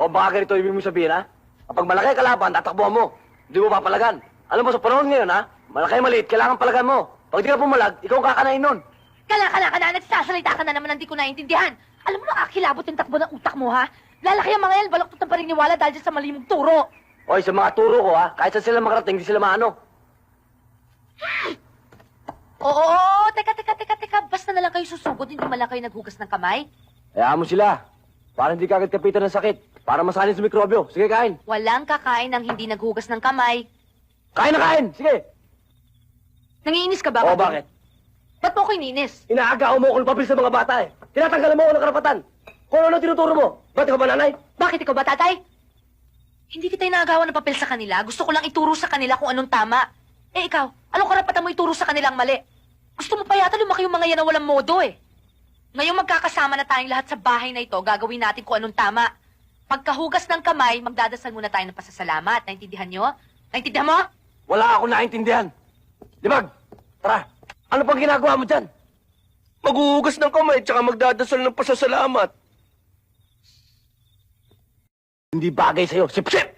O baka ganito ibig mo sabihin, ha? Kapag malaki kalaban, tatakbuhan mo. Hindi mo papalagan. Alam mo, sa panahon ngayon, ha? Malaki maliit, kailangan palagan mo. Pag di ka pumalag, ikaw ang kakanain nun. Kala, nagsasalita ka na naman, hindi ko naiintindihan. Alam mo, nakakilabot yung takbo ng utak mo, ha? Lalaki ang mga yan, baloktot ng paniniwala dahil dyan sa mali mong turo. Oy, sa mga turo ko, ha? Kahit saan sila makarating, di sila maano. Oo, teka. Basta na lang kayo susugod, hindi man lang kayo naghugas ng kamay. Hayaan mo sila. Para hindi ka agad kapitan ng sakit. Para masanin sa mikrobyo. Sige, kain. Walang kakain ng hindi naghugas ng kamay. Kain na kain! Sige! Nangiinis ka ba? Oo, Kapatid? bakit? Ba't mo ko iniinis? Inaagaw mo ako ng papel sa mga bata, eh. Tinatanggalan mo ako ng karapatan. Kung ano tinuturo mo. Ba't ikaw ba nanay? Bakit ikaw ba, tatay? Hindi kita inaagawan ng papel sa kanila. Gusto ko lang ituro sa kanila kung anong tama. Eh ikaw, anong karapatan mo ituro sa kanilang mali? Gusto mo pa yata lumaki yung mga yan na walang modo eh. Ngayong magkakasama na tayong lahat sa bahay na ito, gagawin natin kung anong tama. Pagkahugas ng kamay, magdadasal muna tayo ng pasasalamat. Naintindihan nyo? Naintindihan mo? Wala akong naintindihan. Libag, tara. Ano pang ginagawa mo dyan? Maghuhugas ng kamay tsaka magdadasal ng pasasalamat. Hindi bagay sa'yo. Sip-sip!